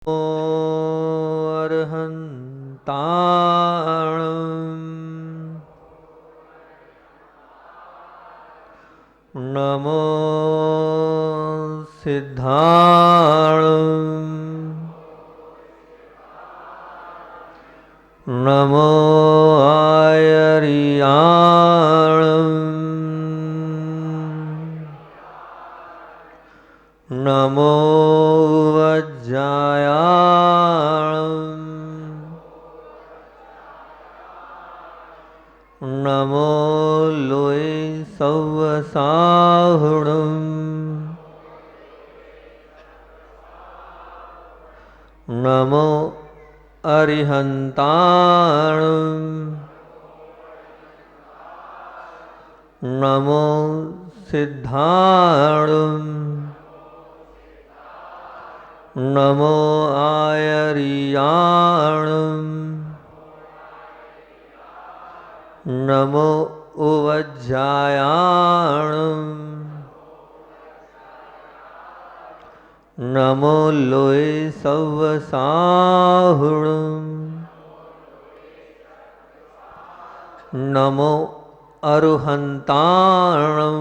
अर्हन्ताणं नमो सिद्धाणं नमो आयर्याणं नमो वज्जायाणं नमो लोय सव्वसाहुणं नमो अरिहन्ताणं नमो सिद्धाणं नमो आयर्याणं नमो उवज्जायाणं नमो लोय सव्वसाहुणं नमो अरुहन्ताणं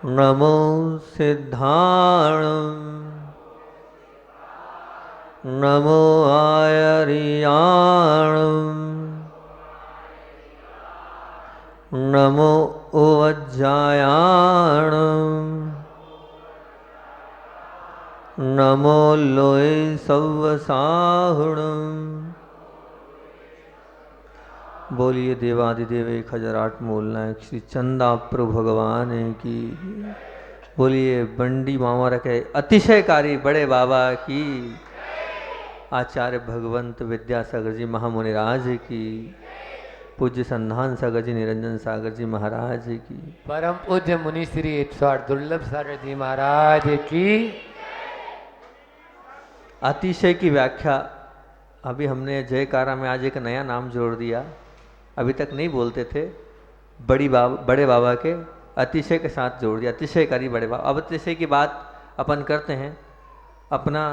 नमो सिद्धाणं नमो आयर्याणं नमो उवज्जायाणं नमो लोय सव्वसाहुणं। बोलिए देवादिदेव 1008 मूल नायक श्री चंदा प्रभु भगवान की। बोलिए बंडी मामा रखे अतिशयकारी बड़े बाबा की। आचार्य भगवंत विद्यासागर जी महामुनिराज की। पूज्य संधान सागर जी निरंजन सागर जी महाराज की। परम पूज्य मुनि श्री 108 दुर्लभ सागर जी महाराज की। अतिशय की व्याख्या अभी हमने जयकारा में आज एक नया नाम जोड़ दिया। अभी तक नहीं बोलते थे। बड़े बाबा के अतिशय के साथ जोड़ दिया। अतिशयकारी बड़े बाबा। अब अतिशय की बात अपन करते हैं। अपना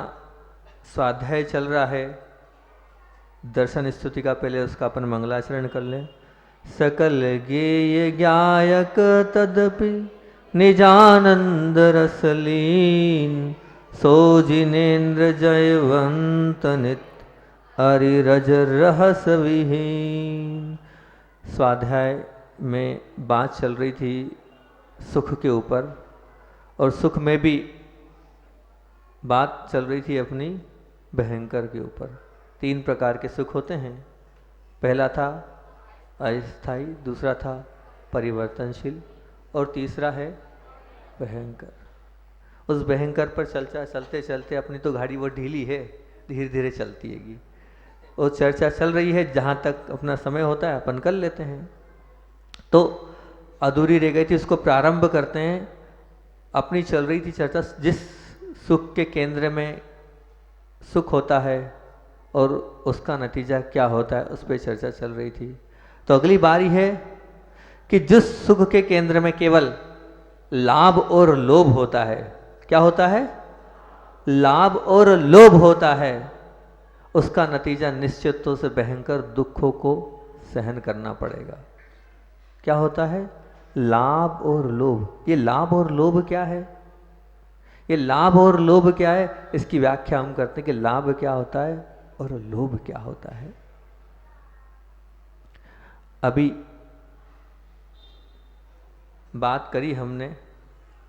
स्वाध्याय चल रहा है दर्शन स्तुति का। पहले उसका अपन मंगलाचरण कर लें। सकल गेय गायक तदपि निजानंद रसलीन सो जिनेन्द्र जयवंत नित अरिरज रहस विहीन। स्वाध्याय में बात चल रही थी सुख के ऊपर, और सुख में भी बात चल रही थी अपनी भयंकर के ऊपर। 3 प्रकार के सुख होते हैं। पहला था अस्थायी, दूसरा था परिवर्तनशील, और तीसरा है भयंकर। उस भयंकर पर चलते चलते अपनी तो गाड़ी वो ढीली है, धीरे धीरे चलती हैगी। वो चर्चा चल रही है, जहाँ तक अपना समय होता है अपन कर लेते हैं। तो अधूरी रह गई थी, उसको प्रारंभ करते हैं। अपनी चल रही थी चर्चा जिस सुख के केंद्र में सुख होता है और उसका नतीजा क्या होता है, उस पर चर्चा चल रही थी। तो अगली बारी है कि जिस सुख के केंद्र में केवल लाभ और लोभ होता है। क्या होता है? लाभ और लोभ होता है। उसका नतीजा निश्चित तो से भयंकर दुखों को सहन करना पड़ेगा। क्या होता है? लाभ और लोभ। ये लाभ और लोभ क्या है? ये लाभ और लोभ क्या है, इसकी व्याख्या हम करते हैं कि लाभ क्या होता है और लोभ क्या होता है। अभी बात करी हमने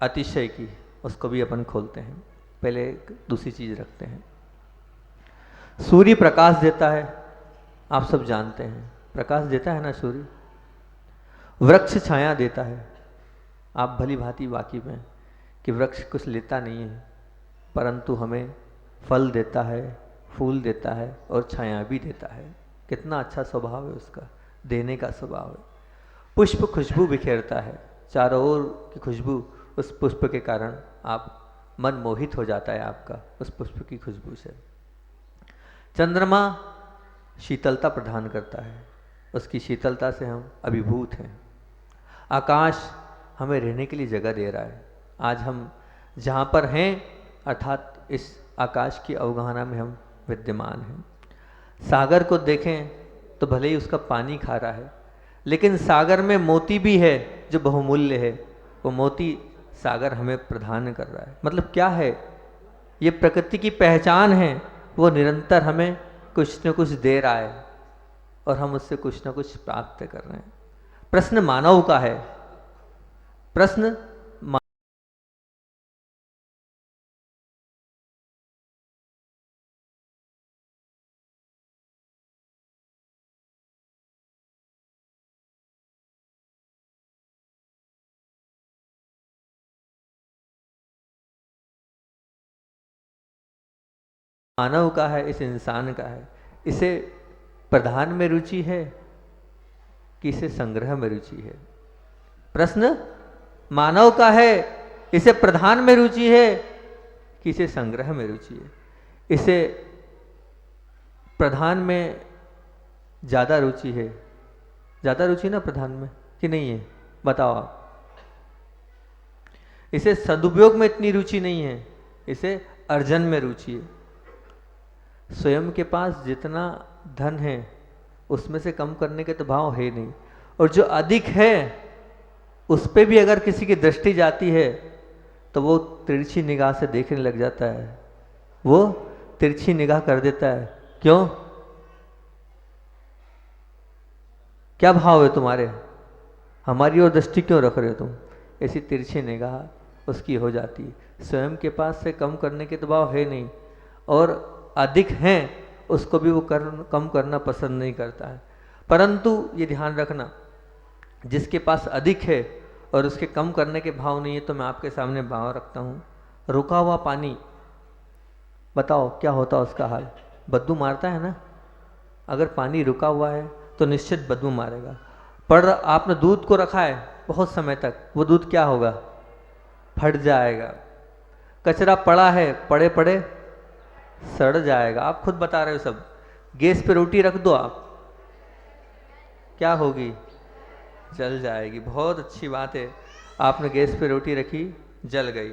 अतिशय की, उसको भी अपन खोलते हैं। पहले एक दूसरी चीज रखते हैं। सूर्य प्रकाश देता है, आप सब जानते हैं प्रकाश देता है ना सूर्य। वृक्ष छाया देता है, आप भली भांति वाकिफ हैं कि वृक्ष कुछ लेता नहीं है, परंतु हमें फल देता है, फूल देता है और छाया भी देता है। कितना अच्छा स्वभाव है उसका, देने का स्वभाव है। पुष्प खुशबू बिखेरता है, चारों ओर की खुशबू उस पुष्प के कारण आप मन मोहित हो जाता है आपका उस पुष्प की खुशबू से। चंद्रमा शीतलता प्रदान करता है, उसकी शीतलता से हम अभिभूत हैं। आकाश हमें रहने के लिए जगह दे रहा है। आज हम जहाँ पर हैं अर्थात इस आकाश की अवगाहना में हम विद्यमान हैं। सागर को देखें तो भले ही उसका पानी खारा है, लेकिन सागर में मोती भी है जो बहुमूल्य है। वो मोती सागर हमें प्रदान कर रहा है। मतलब क्या है, ये प्रकृति की पहचान है। वो निरंतर हमें कुछ न कुछ दे रहा है और हम उससे कुछ न कुछ प्राप्त कर रहे हैं। प्रश्न मानव का है। प्रश्न मानव का है, इस इंसान का है। इसे प्रधान में रुचि है कि इसे संग्रह में रुचि है? प्रश्न मानव का है, इसे प्रधान में रुचि है कि इसे संग्रह में रुचि है? इसे प्रधान में ज़्यादा रुचि है। ज़्यादा रुचि ना प्रधान में कि नहीं है? बताओ आप। इसे सदुपयोग में इतनी रुचि नहीं है, इसे अर्जन में रुचि है। स्वयं के पास जितना धन है उसमें से कम करने के तो भाव है नहीं, और जो अधिक है उस पर भी अगर किसी की दृष्टि जाती है तो वो तिरछी निगाह से देखने लग जाता है। वो तिरछी निगाह कर देता है। क्यों? क्या भाव है तुम्हारे? हमारी ओर दृष्टि क्यों रख रहे हो तुम? ऐसी तिरछी निगाह उसकी हो जाती है। स्वयं के पास से कम करने के तो भाव है नहीं, और अधिक हैं उसको भी वो कम करना पसंद नहीं करता है। परंतु ये ध्यान रखना, जिसके पास अधिक है और उसके कम करने के भाव नहीं है, तो मैं आपके सामने भाव रखता हूँ। रुका हुआ पानी, बताओ क्या होता है उसका हाल? बदबू मारता है ना। अगर पानी रुका हुआ है तो निश्चित बदबू मारेगा। पर आपने दूध को रखा है बहुत समय तक, वो दूध क्या होगा? फट जाएगा। कचरा पड़ा है, पड़े पड़े सड़ जाएगा। आप खुद बता रहे हो सब। गैस पे रोटी रख दो आप, क्या होगी? जल जाएगी। बहुत अच्छी बात है, आपने गैस पे रोटी रखी, जल गई।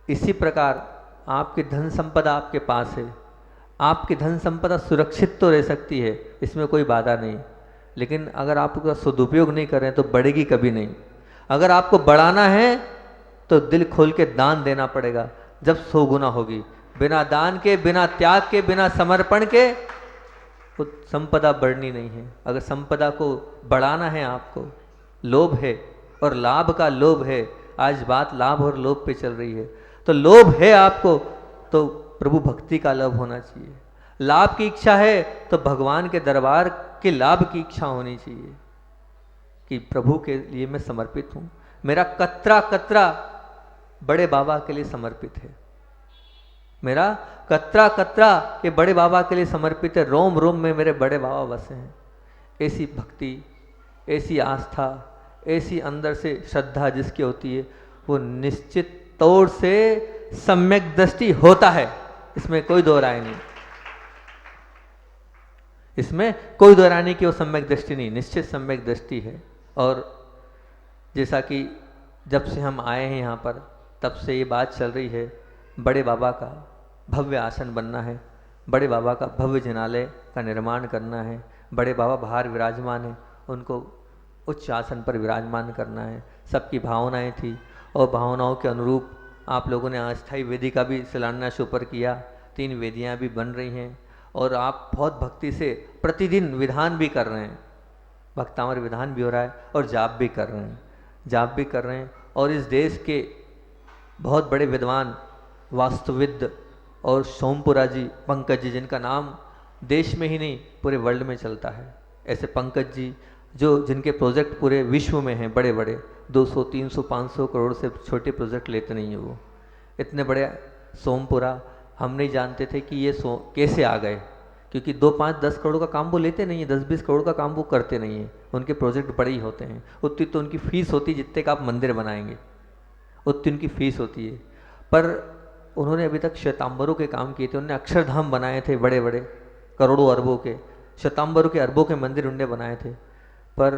इसी प्रकार आपकी धन संपदा आपके पास है। आपकी धन संपदा सुरक्षित तो रह सकती है, इसमें कोई बाधा नहीं, लेकिन अगर आप उसका सदुपयोग नहीं करें तो बढ़ेगी कभी नहीं। अगर आपको बढ़ाना है तो दिल खोल के दान देना पड़ेगा, जब 100 गुना होगी। बिना दान के, बिना त्याग के, बिना समर्पण के वो संपदा बढ़नी नहीं है। अगर संपदा को बढ़ाना है, आपको लोभ है और लाभ का लोभ है, आज बात लाभ और लोभ पे चल रही है, तो लोभ है आपको तो प्रभु भक्ति का लाभ होना चाहिए। लाभ की इच्छा है तो भगवान के दरबार के लाभ की इच्छा होनी चाहिए कि प्रभु के लिए मैं समर्पित हूँ। मेरा कतरा कतरा बड़े बाबा के लिए समर्पित है। मेरा कतरा कतरा ये बड़े बाबा के लिए समर्पित है। रोम रोम में मेरे बड़े बाबा बसे हैं। ऐसी भक्ति, ऐसी आस्था, ऐसी अंदर से श्रद्धा जिसकी होती है, वो निश्चित तौर से सम्यक दृष्टि होता है। इसमें कोई दो राय नहीं, इसमें कोई दो राय नहीं कि वो सम्यक दृष्टि नहीं, निश्चित सम्यक दृष्टि है। और जैसा कि जब से हम आए हैं यहाँ पर, तब से ये बात चल रही है, बड़े बाबा का भव्य आसन बनना है, बड़े बाबा का भव्य जिनालय का निर्माण करना है। बड़े बाबा बाहर विराजमान हैं, उनको उच्च आसन पर विराजमान करना है। सबकी भावनाएं थी और भावनाओं के अनुरूप आप लोगों ने अस्थायी वेदी का भी शिलान्यास ऊपर किया। 3 वेदियां भी बन रही हैं और आप बहुत भक्ति से प्रतिदिन विधान भी कर रहे हैं। भक्तामर विधान भी हो रहा है और जाप भी कर रहे हैं, जाप भी कर रहे हैं। और इस देश के बहुत बड़े विद्वान वास्तुविद और सोमपुरा जी, पंकज जी, जिनका नाम देश में ही नहीं पूरे वर्ल्ड में चलता है, ऐसे पंकज जी जो जिनके प्रोजेक्ट पूरे विश्व में हैं, बड़े बड़े 200, 300, 500 करोड़ से छोटे प्रोजेक्ट लेते नहीं हैं वो। इतने बड़े सोमपुरा हम नहीं जानते थे कि ये कैसे आ गए, क्योंकि 2, 5, 10 करोड़ का काम वो लेते नहीं है, 10-20 करोड़ का काम वो करते नहीं है। उनके प्रोजेक्ट बड़े ही होते हैं। उतनी तो उनकी फीस होती है जितने का आप मंदिर बनाएंगे, उतनी उनकी फीस होती है। पर उन्होंने अभी तक श्वेतांबरों के काम किए थे। उन्होंने अक्षरधाम बनाए थे, बड़े बड़े करोड़ों अरबों के, श्वेतांबरों के अरबों के मंदिर उन्होंने बनाए थे। पर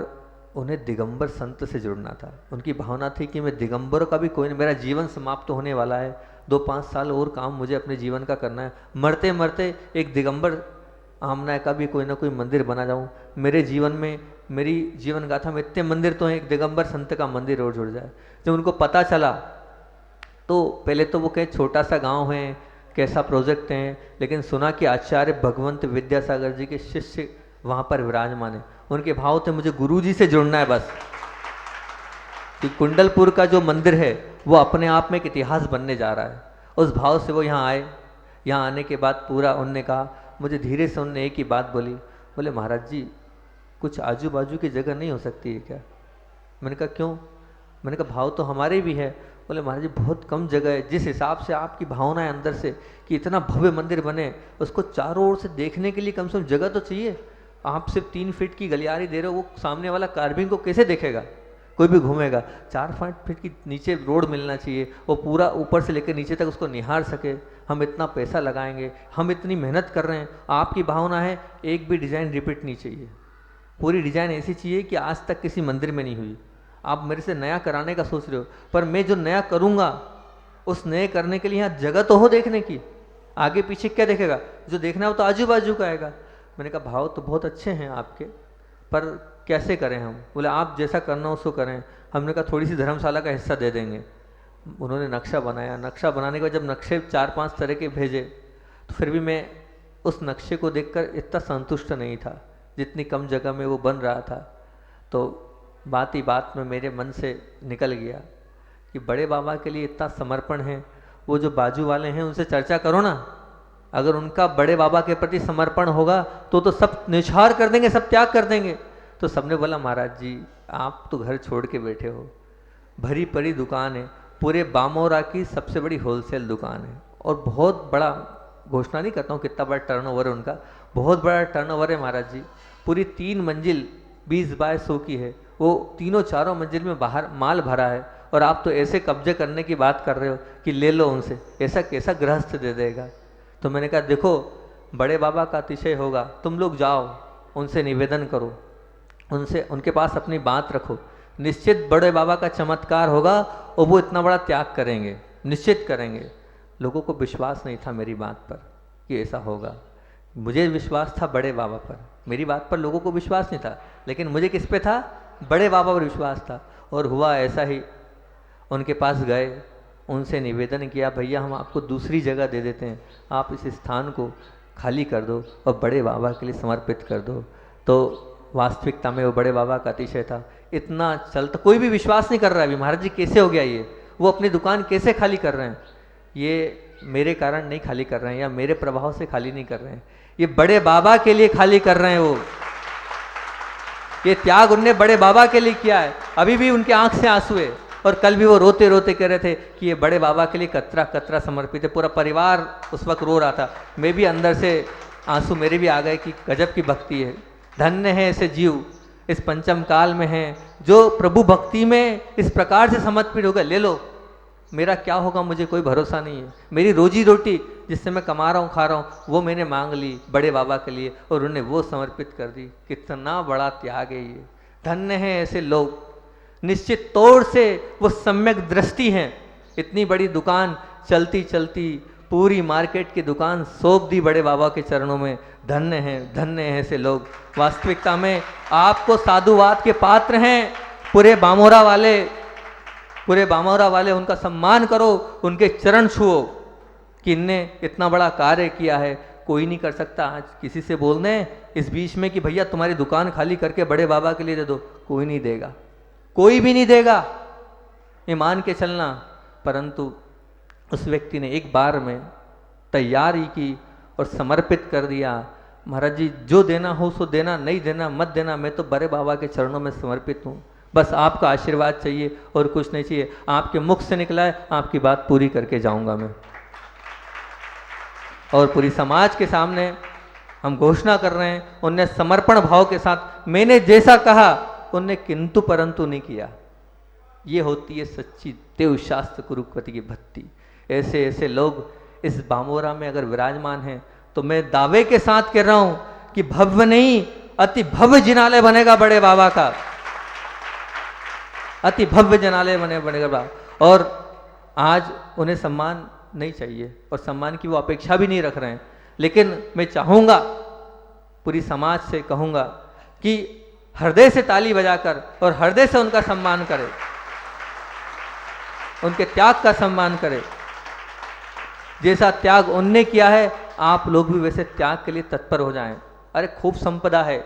उन्हें दिगंबर संत से जुड़ना था। उनकी भावना थी कि मैं दिगंबर का भी कोई नहीं, मेरा जीवन समाप्त होने वाला है, 2-5 साल और काम मुझे अपने जीवन का करना है, मरते मरते एक दिगंबर आमना का भी कोई ना कोई मंदिर बना जाऊं। मेरे जीवन में, मेरी जीवन गाथा में इतने मंदिर तो हैं, एक दिगंबर संत का मंदिर और जुड़ जाए। जब उनको पता चला तो पहले तो वो कहे छोटा सा गांव है, कैसा प्रोजेक्ट है, लेकिन सुना कि आचार्य भगवंत विद्यासागर जी के शिष्य वहाँ पर विराजमान है। उनके भाव थे मुझे गुरु जी से जुड़ना है बस, कि कुंडलपुर का जो मंदिर है वो अपने आप में एक इतिहास बनने जा रहा है। उस भाव से वो यहाँ आए। यहाँ आने के बाद पूरा उनने कहा, मुझे धीरे से उनने एक ही बात बोली, बोले महाराज जी कुछ आजू बाजू की जगह नहीं हो सकती है क्या? मैंने कहा क्यों? मैंने कहा भाव तो हमारे भी है। बोले महाराज जी बहुत कम जगह है, जिस हिसाब से आपकी भावना है अंदर से कि इतना भव्य मंदिर बने, उसको चारों ओर से देखने के लिए कम से कम जगह तो चाहिए। आप सिर्फ 3 फीट की गलियारी दे रहे हो, वो सामने वाला कार्बिंग को कैसे देखेगा? कोई भी घूमेगा। 4 फीट की नीचे रोड मिलना चाहिए, वो पूरा ऊपर से लेकर नीचे तक उसको निहार सके। हम इतना पैसा लगाएंगे, हम इतनी मेहनत कर रहे हैं, आपकी भावना है एक भी डिज़ाइन रिपीट नहीं चाहिए, पूरी डिज़ाइन ऐसी चाहिए कि आज तक किसी मंदिर में नहीं हुई। आप मेरे से नया कराने का सोच रहे हो, पर मैं जो नया करूँगा उस नए करने के लिए यहाँ जगह तो हो देखने की, आगे पीछे क्या देखेगा? जो देखना है वो तो आजू बाजू का आएगा। मैंने कहा भाव तो बहुत अच्छे हैं आपके, पर कैसे करें हम? बोले आप जैसा करना उसको करें। हमने कहा थोड़ी सी धर्मशाला का हिस्सा दे देंगे। उन्होंने नक्शा बनाया, नक्शा बनाने के बाद जब नक्शे 4-5 तरह के भेजे तो फिर भी मैं उस नक्शे को देखकर इतना संतुष्ट नहीं था जितनी कम जगह में वो बन रहा था। तो बात ही बात में मेरे मन से निकल गया कि बड़े बाबा के लिए इतना समर्पण है, वो जो बाजू वाले हैं उनसे चर्चा करो ना, अगर उनका बड़े बाबा के प्रति समर्पण होगा तो सब निछावर कर देंगे, सब त्याग कर देंगे। तो सबने बोला महाराज जी आप तो घर छोड़ के बैठे हो, भरी परी दुकान है, पूरे बामोरा की सबसे बड़ी होलसेल दुकान है और बहुत बड़ा, घोषणा नहीं करता हूँ कितना बड़ा टर्नओवर है उनका, बहुत बड़ा टर्नओवर है महाराज जी। पूरी 3 मंजिल 20 बाय 100 की है, वो तीनों चारों मंजिल में बाहर माल भरा है और आप तो ऐसे कब्जे करने की बात कर रहे हो कि ले लो उनसे, ऐसा कैसा गृहस्थ दे देगा? तो मैंने कहा देखो बड़े बाबा का अतिशय होगा, तुम लोग जाओ उनसे निवेदन करो, उनसे उनके पास अपनी बात रखो, निश्चित बड़े बाबा का चमत्कार होगा और वो इतना बड़ा त्याग करेंगे, निश्चित करेंगे। लोगों को विश्वास नहीं था मेरी बात पर कि ऐसा होगा। मुझे विश्वास था बड़े बाबा पर, मेरी बात पर लोगों को विश्वास नहीं था, लेकिन मुझे किस पे था? बड़े बाबा पर विश्वास था। और हुआ ऐसा ही, उनके पास गए, उनसे निवेदन किया भैया हम आपको दूसरी जगह दे देते हैं, आप इस स्थान को खाली कर दो और बड़े बाबा के लिए समर्पित कर दो। तो वास्तविकता में वो बड़े बाबा का अतिशय था, इतना चलता कोई भी विश्वास नहीं कर रहा है अभी महाराज जी कैसे हो गया ये, वो अपनी दुकान कैसे खाली कर रहे हैं? ये मेरे कारण नहीं खाली कर रहे हैं या मेरे प्रभाव से खाली नहीं कर रहे हैं, ये बड़े बाबा के लिए खाली कर रहे हैं। वो ये त्याग उनने बड़े बाबा के लिए किया है। अभी भी उनके आंख से आंसू है और कल भी वो रोते रोते कह रहे थे कि ये बड़े बाबा के लिए कतरा कतरा समर्पित है। पूरा परिवार उस वक्त रो रहा था, मैं भी अंदर से आंसू मेरे भी आ गए कि गजब की भक्ति है। धन्य है ऐसे जीव इस पंचम काल में हैं जो प्रभु भक्ति में इस प्रकार से समर्पित हो गए। ले लो, मेरा क्या होगा मुझे कोई भरोसा नहीं है, मेरी रोजी रोटी जिससे मैं कमा रहा हूँ खा रहा हूँ वो मैंने मांग ली बड़े बाबा के लिए और उन्हें वो समर्पित कर दी। कितना बड़ा त्याग है ये, धन्य है ऐसे लोग। निश्चित तौर से वो सम्यक दृष्टि हैं। इतनी बड़ी दुकान चलती चलती पूरी मार्केट की दुकान सौंप दी बड़े बाबा के चरणों में। धन्य है ऐसे लोग। वास्तविकता में आपको साधुवाद के पात्र हैं पूरे बामोरा वाले, उनका सम्मान करो, उनके चरण छुओ कि इनने इतना बड़ा कार्य किया है, कोई नहीं कर सकता। आज किसी से बोल दें इस बीच में कि भैया तुम्हारी दुकान खाली करके बड़े बाबा के लिए दे दो, कोई नहीं देगा, कोई भी नहीं देगा, ये मान के चलना। परंतु उस व्यक्ति ने एक बार में तैयारी की और समर्पित कर दिया। महाराज जी जो देना हो सो देना, नहीं देना मत देना, मैं तो बड़े बाबा के चरणों में समर्पित हूँ, बस आपका आशीर्वाद चाहिए और कुछ नहीं चाहिए। आपके मुख से निकला है आपकी बात पूरी करके जाऊंगा मैं। और पूरी समाज के सामने हम घोषणा कर रहे हैं, उनने समर्पण भाव के साथ मैंने जैसा कहा उनने किंतु परंतु नहीं किया। ये होती है सच्ची देव शास्त्र कुरुपति की भक्ति। ऐसे ऐसे लोग इस बामोरा में अगर विराजमान हैं तो मैं दावे के साथ कह रहा हूं कि भव्य नहीं अति भव्य जिनालय बनेगा बड़े बाबा का, अति भव्य जिनालय बनेगा। और आज उन्हें सम्मान नहीं चाहिए और सम्मान की वो अपेक्षा भी नहीं रख रहे हैं। लेकिन मैं चाहूँगा, पूरी समाज से कहूँगा कि हृदय से ताली बजाकर और हृदय से उनका सम्मान करें, उनके त्याग का सम्मान करें। जैसा त्याग उनने किया है, आप लोग भी वैसे त्याग के लिए तत्पर हो जाएं। अरे खूब संपदा है,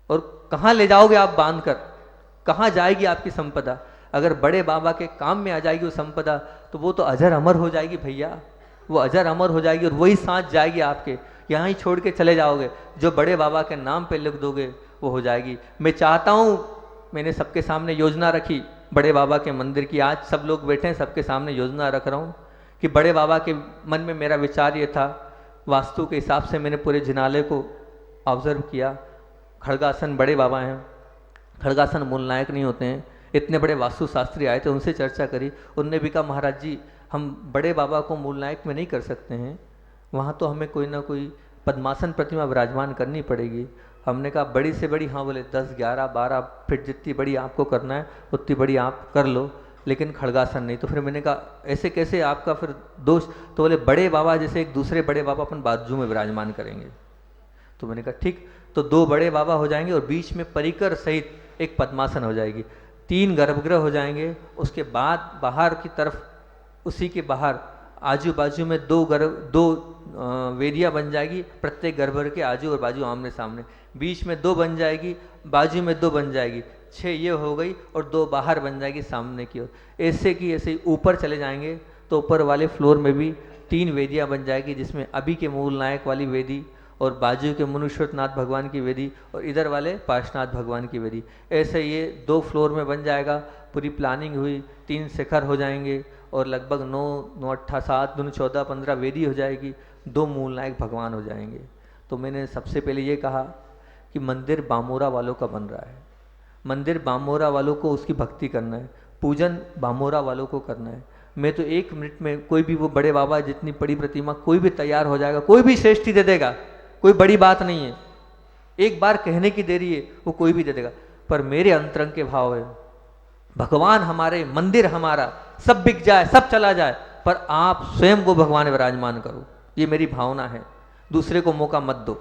और कहाँ ले जाओगे आप बांध कर, कहाँ जाएगी आपकी संपदा? अगर बड़े बाबा के काम में आ जाएगी वो संपदा, तो वो तो अजर अमर हो जाएगी भैया, वो अजर अमर हो जाएगी और वही सांस जाएगी आपके, यहाँ ही छोड़ के चले जाओगे। जो बड़े बाबा के नाम पे लिख दोगे वो हो जाएगी। मैं चाहता हूँ, मैंने सबके सामने योजना रखी बड़े बाबा के मंदिर की, आज सब लोग बैठे हैं, सबके सामने योजना रख रहा हूँ कि बड़े बाबा के मन में मेरा विचार ये था, वास्तु के हिसाब से मैंने पूरे जिनालय को ऑब्जर्व किया। खड़गासन बड़े बाबा हैं, खड़गासन मूल नायक नहीं होते हैं। इतने बड़े वास्तु शास्त्री आए थे, उनसे चर्चा करी, उनने भी कहा महाराज जी हम बड़े बाबा को मूल नायक में नहीं कर सकते हैं, वहाँ तो हमें कोई ना कोई पद्मासन प्रतिमा विराजमान करनी पड़ेगी। हमने कहा बड़ी से बड़ी, हाँ बोले 10, 11, 12 फीट जितनी बड़ी आपको करना है उतनी बड़ी आप कर लो, लेकिन खड़गासन नहीं। तो फिर मैंने कहा ऐसे कैसे आपका फिर दोष? तो बोले बड़े बाबा जैसे एक दूसरे बड़े बाबा अपन बाजू में विराजमान करेंगे। तो मैंने कहा ठीक, तो 2 बड़े बाबा हो जाएंगे और बीच में परिकर सहित एक पद्मासन हो जाएगी, 3 गर्भगृह हो जाएंगे। उसके बाद बाहर की तरफ, उसी के बाहर आजू बाजू में 2 वेदियाँ बन जाएगी, प्रत्येक गर्भगृह के आजू और बाजू आमने सामने, बीच में 2 बन जाएगी, बाजू में 2 बन जाएगी, 6 ये हो गई और 2 बाहर बन जाएगी सामने की ओर। ऐसे की ऐसे ऊपर चले जाएंगे तो ऊपर वाले फ्लोर में भी 3 वेदियाँ बन जाएगी, जिसमें अभी के मूल नायक वाली वेदी और बाजू के मुनुश्रुतनाथ भगवान की वेदी और इधर वाले पार्श्वनाथ भगवान की वेदी। ऐसे ये 2 फ्लोर में बन जाएगा। पूरी प्लानिंग हुई, 3 शिखर हो जाएंगे और लगभग 9, 8, 7, 2, 14, 15 वेदी हो जाएगी, 2 मूल नायक भगवान हो जाएंगे। तो मैंने सबसे पहले ये कहा कि मंदिर बामोरा वालों का बन रहा है, मंदिर बामोरा वालों को उसकी भक्ति करना है, पूजन बामोरा वालों को करना है। मैं तो 1 मिनट में कोई भी, वो बड़े बाबा जितनी बड़ी प्रतिमा कोई भी तैयार हो जाएगा, कोई भी श्रेष्ठी दे देगा, कोई बड़ी बात नहीं है, एक बार कहने की देरी है, वो कोई भी दे देगा। पर मेरे अंतरंग के भाव है, भगवान हमारे, मंदिर हमारा, सब बिक जाए, सब चला जाए, पर आप स्वयं को भगवान विराजमान करो, ये मेरी भावना है। दूसरे को मौका मत दो,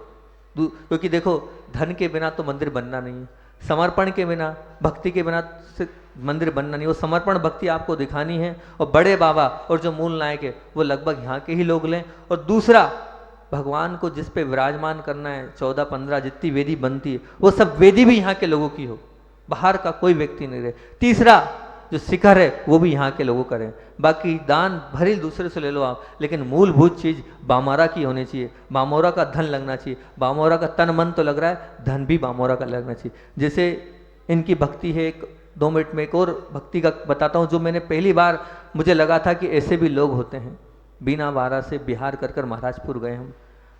क्योंकि देखो धन के बिना तो मंदिर बनना नहीं है, समर्पण के बिना, भक्ति के बिना से मंदिर बनना नहीं। वो समर्पण भक्ति आपको दिखानी है, और बड़े बाबा और जो मूल नायक है वो लगभग यहाँ के ही लोग लें। और दूसरा, भगवान को जिस पे विराजमान करना है, 14-15 जितनी वेदी बनती है वो सब वेदी भी यहाँ के लोगों की हो, बाहर का कोई व्यक्ति नहीं रहे। तीसरा, जो शिखर है वो भी यहाँ के लोगों करें, बाकी दान भरी दूसरे से ले लो आप, लेकिन मूलभूत चीज़ बामोरा की होनी चाहिए, बामोरा का धन लगना चाहिए, बामोरा का तन मन तो लग रहा है, धन भी बामोरा का लगना चाहिए। जैसे इनकी भक्ति है, 2 मिनट में एक और भक्ति का बताता हूँ, जो मैंने पहली बार मुझे लगा था कि ऐसे भी लोग होते हैं। बीना बारा से बिहार कर महाराजपुर गए हम,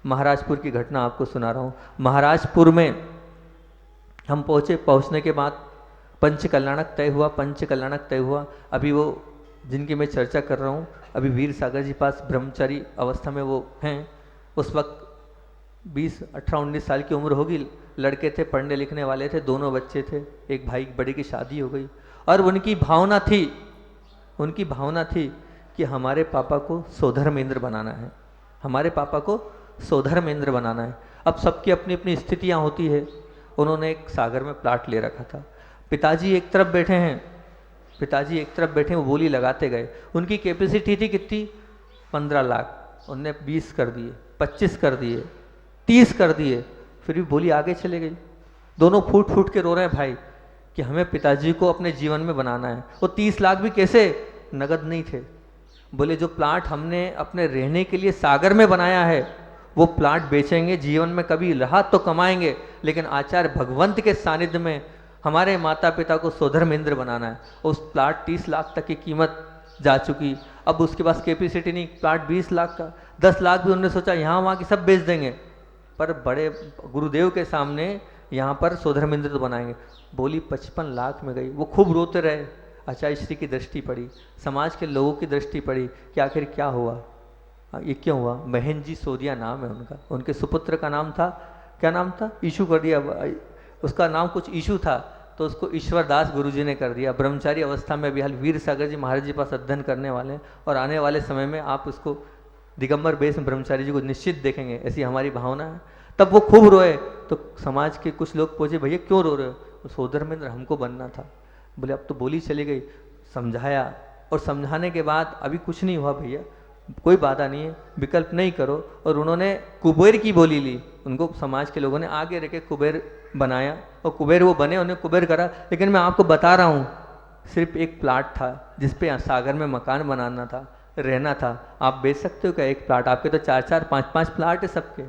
महाराजपुर की घटना आपको सुना रहा हूँ। महाराजपुर में हम पहुँचने के बाद पंच कल्याणक तय हुआ, पंच कल्याणक तय हुआ। अभी वो जिनकी मैं चर्चा कर रहा हूँ, अभी वीर सागर जी पास ब्रह्मचारी अवस्था में वो हैं। उस वक्त 20, 18, 19 साल की उम्र होगी, लड़के थे, पढ़ने लिखने वाले थे, 2 बच्चे थे, एक भाई बड़े की शादी हो गई। और उनकी भावना थी कि हमारे पापा को सौधर्मेंद्र बनाना है, हमारे पापा को सौधर्मेंद्र बनाना है। अब सबकी अपनी अपनी स्थितियाँ होती है। उन्होंने एक सागर में प्लाट ले रखा था। पिताजी एक तरफ बैठे हैं, वो बोली लगाते गए। उनकी कैपेसिटी थी कितनी? 15 लाख। उनने 20 कर दिए, 25 कर दिए, 30 कर दिए, फिर भी बोली आगे चले गई। दोनों फूट फूट के रो रहे हैं भाई कि हमें पिताजी को अपने जीवन में बनाना है। वो 30 लाख भी कैसे? नगद नहीं थे। बोले जो प्लाट हमने अपने रहने के लिए सागर में बनाया है वो प्लाट बेचेंगे, जीवन में कभी रहा तो कमाएंगे, लेकिन आचार्य भगवंत के सानिध्य में हमारे माता पिता को सौधर्मेंद्र बनाना है। उस प्लाट 30 लाख तक की कीमत जा चुकी। अब उसके पास कैपेसिटी नहीं, प्लाट 20 लाख का, 10 लाख भी उन्होंने सोचा यहाँ वहाँ की सब बेच देंगे, पर बड़े गुरुदेव के सामने यहाँ पर सौधर्मेंद्र तो बनाएंगे। बोली 55 लाख में गई। वो खूब रोते रहे। आचार्य श्री की दृष्टि पड़ी, समाज के लोगों की दृष्टि पड़ी कि आखिर क्या हुआ, ये क्यों हुआ। महेंद्र जी सोदिया नाम है उनका, उनके सुपुत्र का नाम था, क्या नाम था? ईशू कर दिया, उसका नाम कुछ ईशू था। तो उसको ईश्वरदास गुरुजी ने कर दिया। ब्रह्मचारी अवस्था में बिहाल वीर सागर जी महाराज जी पास अध्ययन करने वाले हैं, और आने वाले समय में आप उसको दिगंबर बेस में ब्रह्मचारी जी को निश्चित देखेंगे, ऐसी हमारी भावना है। तब वो खूब रोए, तो समाज के कुछ लोग पूछे भैया क्यों रो रहे हो? सोधर्मेंद्र हमको बनना था। बोले अब तो बोली चली गई। समझाया, और समझाने के बाद अभी कुछ नहीं हुआ भैया, कोई बाधा नहीं है, विकल्प नहीं करो। और उन्होंने कुबेर की बोली ली, उनको समाज के लोगों ने आगे रखे कुबेर बनाया, और कुबेर वो बने, उन्हें कुबेर करा। लेकिन मैं आपको बता रहा हूँ, सिर्फ एक प्लाट था जिसपे सागर में मकान बनाना था, रहना था। आप बेच सकते हो क्या एक प्लाट? आपके तो 4-4, 5-5 प्लाट है सबके,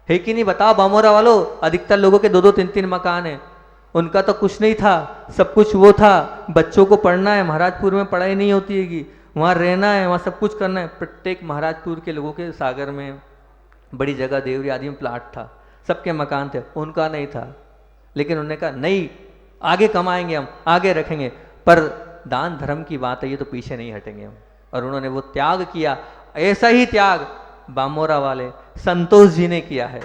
है कि नहीं? बताओ बामोरा वालों, अधिकतर लोगों के 2-2, 3-3 मकान है। उनका तो कुछ नहीं था, सब कुछ वो था। बच्चों को पढ़ना है, महाराजपुर में पढ़ाई नहीं होती है कि वहाँ रहना है, वहाँ सब कुछ करना है। प्रत्येक महाराजपुर के लोगों के सागर में, बड़ी जगह देवरी आदि में प्लाट था, सबके मकान थे, उनका नहीं था। लेकिन उन्होंने कहा नहीं, आगे कमाएंगे हम, आगे रखेंगे, पर दान धर्म की बात है, ये तो पीछे नहीं हटेंगे हम। और उन्होंने वो त्याग किया। ऐसा ही त्याग बामोरा वाले संतोष जी ने किया है।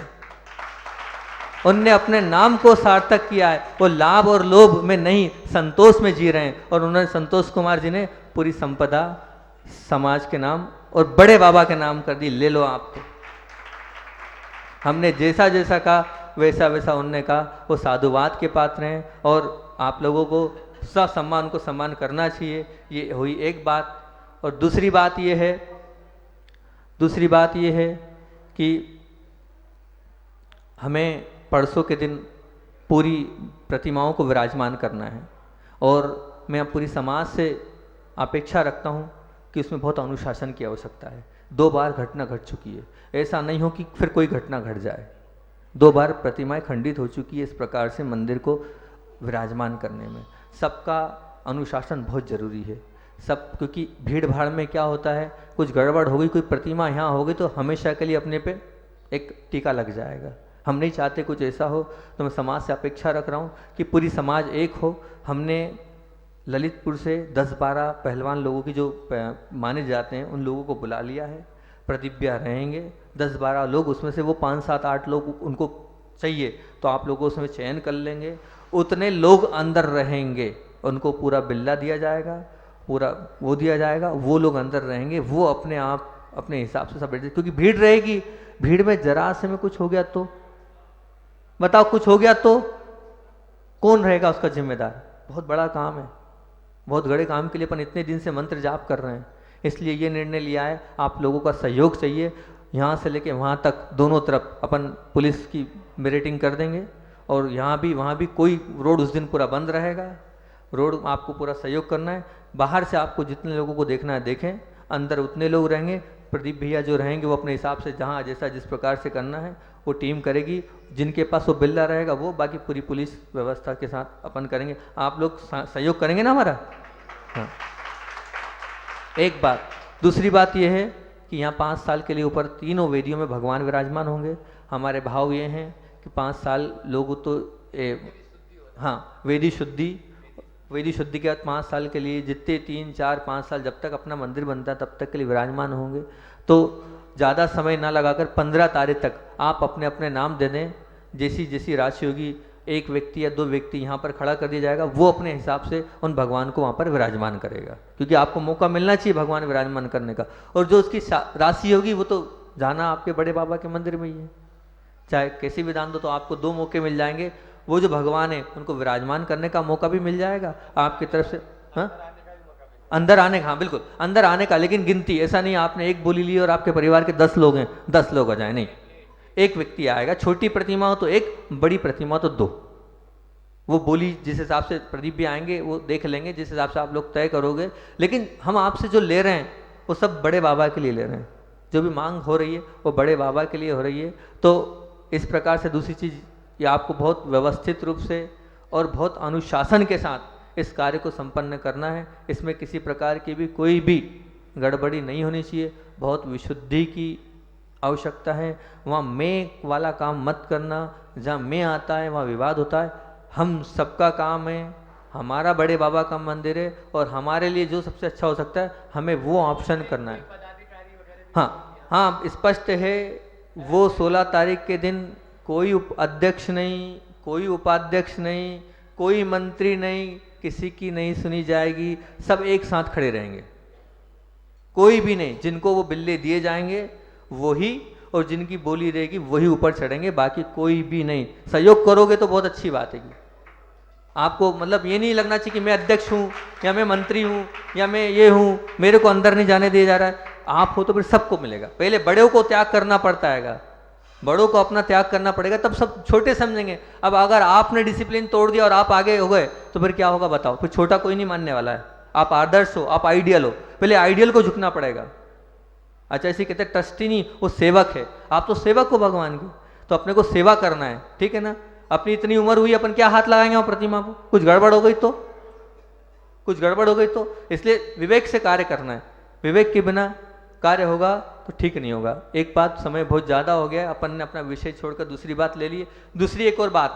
उनने अपने नाम को सार्थक किया है, वो लाभ और लोभ में नहीं, संतोष में जी रहे हैं। और उन्होंने, संतोष कुमार जी ने पूरी संपदा समाज के नाम और बड़े बाबा के नाम कर दी। ले लो आप तो। हमने जैसा जैसा कहा वैसा वैसा उनने कहा। वो साधुवाद के पात्र हैं, और आप लोगों को सम्मान को सम्मान करना चाहिए। ये हुई एक बात। और दूसरी बात ये है कि हमें परसों के दिन पूरी प्रतिमाओं को विराजमान करना है, और मैं पूरी समाज से अपेक्षा रखता हूँ कि उसमें बहुत अनुशासन की आवश्यकता है। 2 बार घटना घट चुकी है, ऐसा नहीं हो कि फिर कोई घटना घट जाए। 2 बार प्रतिमाएं खंडित हो चुकी है इस प्रकार से मंदिर को विराजमान करने में। सबका अनुशासन बहुत जरूरी है, सब, क्योंकि भीड़ भाड़ में क्या होता है, कुछ गड़बड़ हो गई, कोई प्रतिमा यहाँ हो गई तो हमेशा के लिए अपने पे एक टीका लग जाएगा। हम नहीं चाहते कुछ ऐसा हो। तो मैं समाज से अपेक्षा रख रहा हूँ कि पूरी समाज एक हो। हमने ललितपुर से 10-12 पहलवान लोगों की जो माने जाते हैं उन लोगों को बुला लिया है। प्रतिज्ञा रहेंगे 10-12 लोग, उसमें से वो 5-7-8 लोग उनको चाहिए, तो आप लोगों उसमें चयन कर लेंगे। उतने लोग अंदर रहेंगे, उनको पूरा बिल्ला दिया जाएगा, पूरा वो दिया जाएगा, वो लोग अंदर रहेंगे। वो अपने आप अपने हिसाब से सब बैठ, क्योंकि भीड़ रहेगी। भीड़ में जरा से में कुछ हो गया तो बताओ, कुछ हो गया तो कौन रहेगा उसका जिम्मेदार? बहुत बड़ा काम है, बहुत बड़े काम के लिए अपन इतने दिन से मंत्र जाप कर रहे हैं। इसलिए ये निर्णय लिया है, आप लोगों का सहयोग चाहिए। यहाँ से लेके वहाँ तक दोनों तरफ अपन पुलिस की मिरेटिंग कर देंगे, और यहाँ भी वहाँ भी कोई रोड उस दिन पूरा बंद रहेगा। रोड आपको पूरा सहयोग करना है। बाहर से आपको जितने लोगों को देखना है देखें, अंदर उतने लोग रहेंगे। प्रदीप भैया जो रहेंगे वो अपने हिसाब से जहाँ जैसा जिस प्रकार से करना है वो टीम करेगी। जिनके पास वो बिल्ला रहेगा वो, बाकी पूरी पुलिस व्यवस्था के साथ अपन करेंगे। आप लोग सहयोग करेंगे ना हमारा? हाँ, एक बात। दूसरी बात यह है कि यहाँ 5 साल के लिए ऊपर तीनों वेदियों में भगवान विराजमान होंगे। हमारे भाव ये हैं कि 5 साल लोग तो हाँ, वेदी शुद्धि के बाद 5 साल के लिए जितने 3, 4, 5 साल जब तक अपना मंदिर बनता है तब तक के लिए विराजमान होंगे। तो ज़्यादा समय ना लगाकर 15 तारीख तक आप अपने अपने नाम दे दें। जैसी जैसी राशि होगी, 1 व्यक्ति या 2 व्यक्ति यहाँ पर खड़ा कर दिया जाएगा, वो अपने हिसाब से उन भगवान को वहाँ पर विराजमान करेगा, क्योंकि आपको मौका मिलना चाहिए भगवान विराजमान करने का। और जो उसकी राशि होगी वो तो जाना आपके बड़े बाबा के मंदिर में ही है। चाहे कैसे भी दान दो तो आपको 2 मौके मिल जाएंगे। वो जो भगवान है उनको विराजमान करने का मौका भी मिल जाएगा आपकी तरफ से। हाँ, अंदर आने का, हाँ बिल्कुल अंदर आने का, लेकिन गिनती ऐसा नहीं आपने एक बोली ली और आपके परिवार के 10 लोग हैं, 10 लोग आ जाए, नहीं, 1 व्यक्ति आएगा। छोटी प्रतिमा हो तो 1, बड़ी प्रतिमा तो 2। वो बोली जिस हिसाब से प्रदीप भी आएंगे वो देख लेंगे, जिस हिसाब से आप लोग तय करोगे। लेकिन हम आपसे जो ले रहे हैं वो सब बड़े बाबा के लिए ले रहे हैं। जो भी मांग हो रही है वो बड़े बाबा के लिए हो रही है। तो इस प्रकार से दूसरी चीज़, ये आपको बहुत व्यवस्थित रूप से और बहुत अनुशासन के साथ इस कार्य को संपन्न करना है। इसमें किसी प्रकार की भी कोई भी गड़बड़ी नहीं होनी चाहिए। बहुत विशुद्धि की आवश्यकता है। वहाँ मैं वाला काम मत करना, जहाँ मैं आता है वहाँ विवाद होता है। हम सबका काम है, हमारा बड़े बाबा का मंदिर है, और हमारे लिए जो सबसे अच्छा हो सकता है हमें वो ऑप्शन करना है। हाँ हाँ, स्पष्ट है। वो 16 तारीख के दिन कोई अध्यक्ष नहीं, कोई उपाध्यक्ष नहीं, कोई मंत्री नहीं, किसी की नहीं सुनी जाएगी, सब एक साथ खड़े रहेंगे, कोई भी नहीं। जिनको वो बिल्ले दिए जाएंगे वही, और जिनकी बोली रहेगी वही ऊपर चढ़ेंगे, बाकी कोई भी नहीं। सहयोग करोगे तो बहुत अच्छी बात है कि आपको मतलब ये नहीं लगना चाहिए कि मैं अध्यक्ष हूँ या मैं मंत्री हूँ या मैं ये हूँ, मेरे को अंदर नहीं जाने दिया जा रहा है। आप हो तो फिर सबको मिलेगा। पहले बड़ों को त्याग करना पड़ता है, बड़ों को अपना त्याग करना पड़ेगा, तब सब छोटे समझेंगे। अब अगर आपने डिसिप्लिन तोड़ दिया और आप आगे हो गए तो फिर क्या होगा बताओ? फिर छोटा कोई नहीं मानने वाला है। आप आदर्श हो, आप आइडियल हो, पहले आइडियल को झुकना पड़ेगा। अच्छा, इसे कहते हैं ट्रस्टी नहीं, वो सेवक है। आप तो सेवक हो भगवान की, तो अपने को सेवा करना है, ठीक है ना। अपनी इतनी उम्र हुई, अपन क्या हाथ लगाएंगे वो प्रतिमा को? कुछ गड़बड़ हो गई तो, कुछ गड़बड़ हो गई तो, इसलिए विवेक से कार्य करना है। विवेक के बिना कार्य होगा तो ठीक नहीं होगा। एक बात, समय बहुत ज़्यादा हो गया, अपन ने अपना विषय छोड़कर दूसरी बात ले ली। दूसरी एक और बात,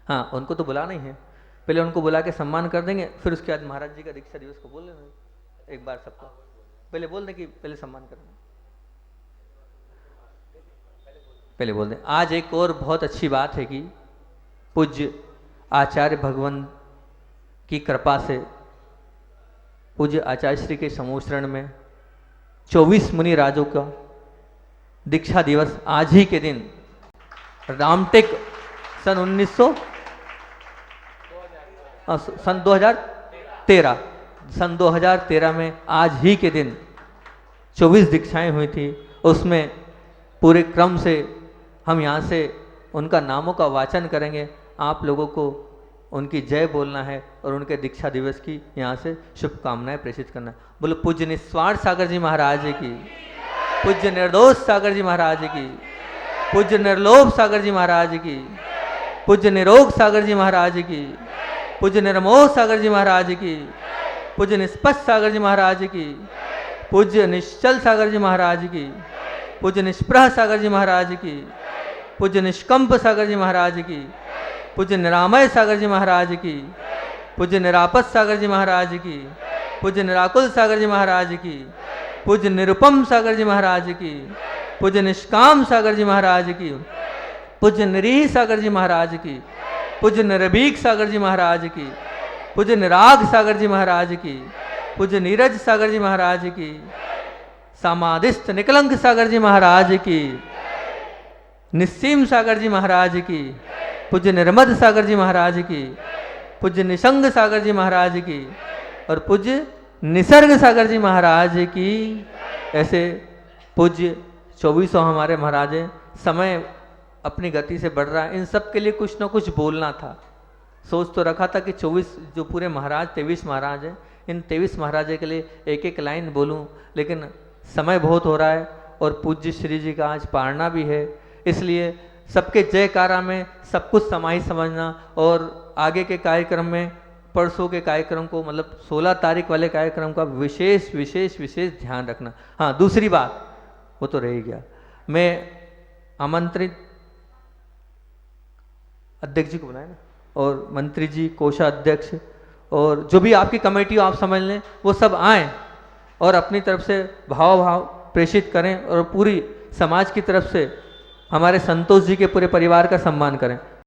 हाँ उनको तो बुलाना ही है, पहले उनको बुला के सम्मान कर देंगे, फिर उसके बाद महाराज जी का दीक्षा दिवस को बोल लेना एक बार सबको, पहले बोल दें कि पहले सम्मान करना, पहले बोल दें। आज एक और बहुत अच्छी बात है कि पूज्य आचार्य भगवान की कृपा से पूज्य आचार्य श्री के समूह में 24 मुनि राजों का दीक्षा दिवस आज ही के दिन रामटेक सन 2013 में आज ही के दिन 24 दीक्षाएं हुई थी। उसमें पूरे क्रम से हम यहाँ से उनका नामों का वाचन करेंगे। आप लोगों को उनकी जय बोलना है और उनके दीक्षा दिवस की यहाँ से शुभकामनाएं प्रेषित करना है। बोलो पूज्य निस्वार्थ सागर जी महाराज की, पूज्य निर्दोष सागर जी महाराज की, पूज्य निर्लोभ सागर जी महाराज की, पूज्य निरोग सागर जी महाराज की, पूज्य निर्मोह सागर जी महाराज की, पूज्य निष्पक्ष सागर जी महाराज की, पूज्य निश्चल सागर जी महाराज की, पूज्य निष्प्रह सागर जी महाराज की, पूज्य निष्कंप सागर जी महाराज की, पूज्य निरामय सागर जी महाराज की, पूज्य निरापद सागर जी महाराज की, पूज्य निराकुल सागर जी महाराज की, पूज्य निरुपम सागर जी महाराज की, पूज्य निष्काम सागर जी महाराज की, पूज्य निरीह सागर जी महाराज की, पूज्य निरभीक सागर जी महाराज की, पूज्य निराग सागर जी महाराज की, पूज्य नीरज सागर जी महाराज की, समाधिस्थ निकलंक सागर जी महाराज की, निस्सीम सागर जी महाराज की, पूज्य निर्मद सागर जी महाराज की, पूज्य निसंग सागर जी महाराज की और पूज्य निसर्ग सागर जी महाराज की। ऐसे पूज्य 2400 हमारे महाराज हैं। समय अपनी गति से बढ़ रहा है, इन सब के लिए कुछ ना कुछ बोलना था। सोच तो रखा था कि 24 जो पूरे महाराज 23 महाराज हैं, इन 23 महाराज के लिए एक एक लाइन बोलूं, लेकिन समय बहुत हो रहा है और पूज्य श्री जी का आज पारना भी है, इसलिए सबके जयकारा में सब कुछ समाहित समझना और आगे के कार्यक्रम में परसों के कार्यक्रम को मतलब 16 तारीख वाले कार्यक्रम का विशेष विशेष विशेष ध्यान रखना। हाँ, दूसरी बात वो तो रह गया, मैं आमंत्रित अध्यक्ष जी को बुलाए ना, और मंत्री जी, कोषाध्यक्ष और जो भी आपकी कमेटी हो आप समझ लें, वो सब आएँ और अपनी तरफ से भाव प्रेषित करें और पूरी समाज की तरफ से हमारे संतोष जी के पूरे परिवार का सम्मान करें।